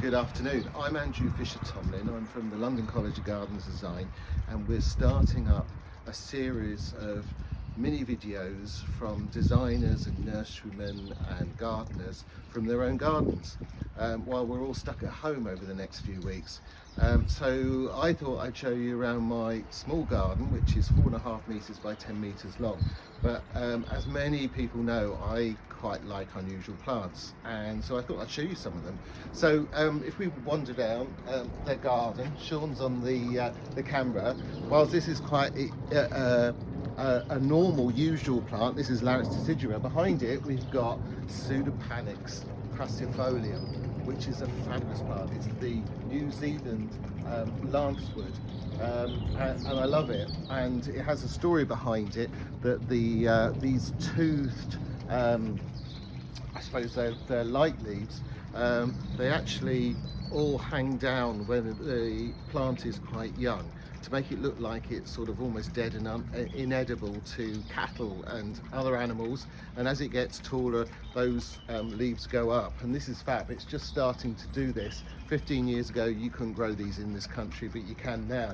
Good afternoon. I'm Andrew Fisher Tomlin. I'm from the London College of Gardens Design, and we're starting up a series of mini videos from designers and nurserymen and gardeners from their own gardens while we're all stuck at home over the next few weeks. So I thought I'd show you around my small garden, which is 4.5 metres by 10 metres long. But as many people know, I quite like unusual plants, and so I thought I'd show you some of them. So if we wander down their garden, Sean's on the camera. Whilst this is quite a normal, usual plant, this is Larix decidua. Behind it, we've got Pseudopanix crassifolium, which is a fabulous plant. It's the New Zealand lancewood, and I love it. And it has a story behind it that these toothed, I suppose they're light leaves, they actually all hang down when the plant is quite young, to make it look like it's sort of almost dead and inedible to cattle and other animals. And as it gets taller, those leaves go up, and this is fab. It's just starting to do this. 15 years ago you couldn't grow these in this country, but you can now.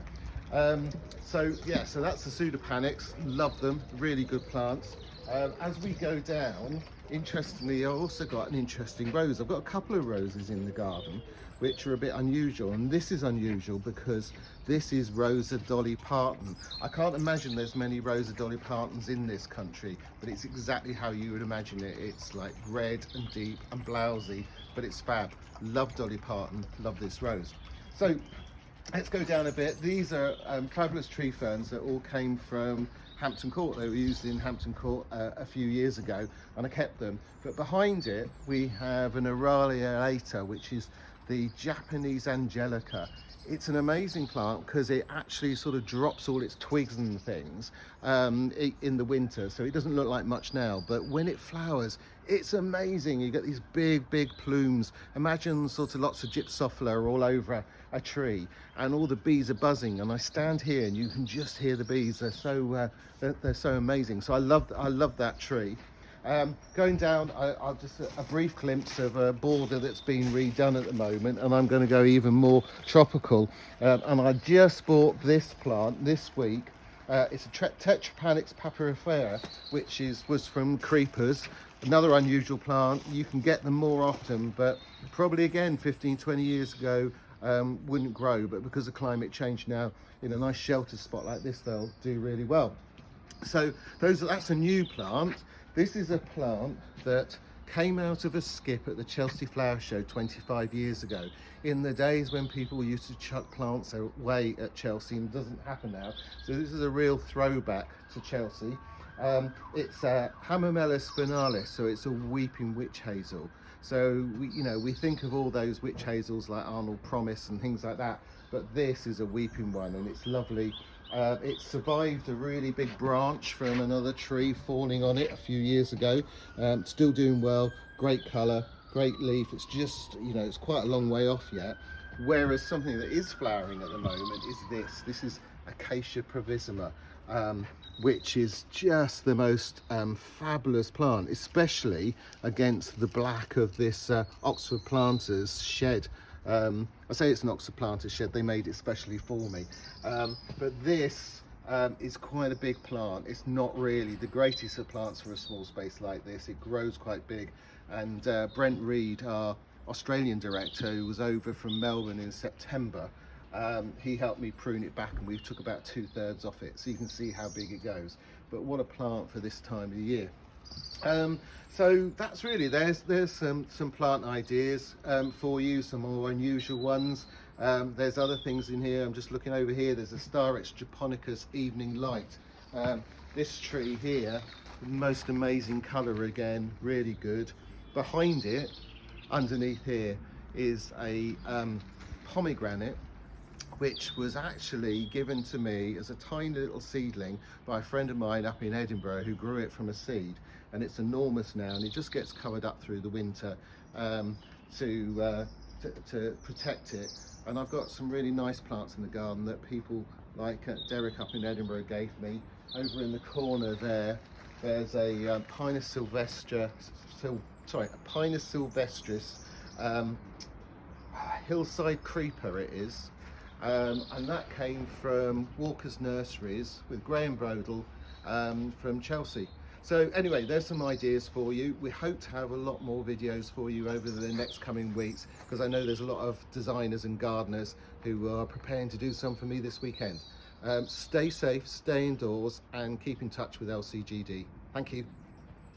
So that's the Pseudopanix. Love them, really good plants. As we go down, interestingly, I've also got an interesting rose. I've got a couple of roses in the garden which are a bit unusual, and this is unusual because this is Rosa Dolly Parton. I can't imagine there's many Rosa Dolly Partons in this country, but it's exactly how you would imagine it. It's like red and deep and blousy, but it's fab. Love Dolly Parton, love this rose. So let's go down a bit. These are fabulous tree ferns that all came from Hampton Court. They were used in Hampton Court a few years ago, and I kept them. But behind it we have an Aralia alata, which is the Japanese Angelica. It's an amazing plant because it actually sort of drops all its twigs and things in the winter, so it doesn't look like much now, but when it flowers, it's amazing. You get these big plumes. Imagine sort of lots of gypsophila all over a tree, and all the bees are buzzing, and I stand here and you can just hear the bees. They're so amazing. So I love that tree. Going down, I'll just a brief glimpse of a border that's been redone at the moment, and I'm going to go even more tropical. And I just bought this plant this week. It's a Tetrapanix papyrifera, which was from creepers. Another unusual plant. You can get them more often, but probably again 15-20 years ago wouldn't grow, but because of climate change now, in a nice shelter spot like this, they'll do really well. So that's a new plant. This is a plant that came out of a skip at the Chelsea Flower Show 25 years ago, in the days when people used to chuck plants away at Chelsea, and it doesn't happen now. So this is a real throwback to Chelsea. It's Hamomela spinalis, so it's a weeping witch hazel. So we think of all those witch hazels like Arnold Promise and things like that, but this is a weeping one, and it's lovely. It survived a really big branch from another tree falling on it a few years ago. Still doing well, great colour, great leaf. It's just, it's quite a long way off yet. Whereas something that is flowering at the moment is this. This is Acacia Provisioner, which is just the most fabulous plant, especially against the black of this Oxford Planters shed. I say it's an Oxford Planters shed, they made it specially for me. But this is quite a big plant. It's not really the greatest of plants for a small space like this. It grows quite big, and Brent Reed, our Australian director, who was over from Melbourne in September, he helped me prune it back, and we took about 2/3 off it, so you can see how big it goes. But what a plant for this time of the year. So that's really, there's some plant ideas for you, some more unusual ones. There's other things in here. I'm just looking over here. There's a Starix japonicus evening light. This tree here, most amazing colour again, really good. Behind it, underneath here, is a pomegranate, which was actually given to me as a tiny little seedling by a friend of mine up in Edinburgh, who grew it from a seed, and it's enormous now, and it just gets covered up through the winter to protect it. And I've got some really nice plants in the garden that people like Derek up in Edinburgh gave me. Over in the corner there's a Pinus sylvestris. hillside creeper it is, and that came from Walker's Nurseries with Graham Brodel from Chelsea. So anyway, there's some ideas for you. We hope to have a lot more videos for you over the next coming weeks, because I know there's a lot of designers and gardeners who are preparing to do some for me this weekend. Stay safe, stay indoors, and keep in touch with LCGD. Thank you.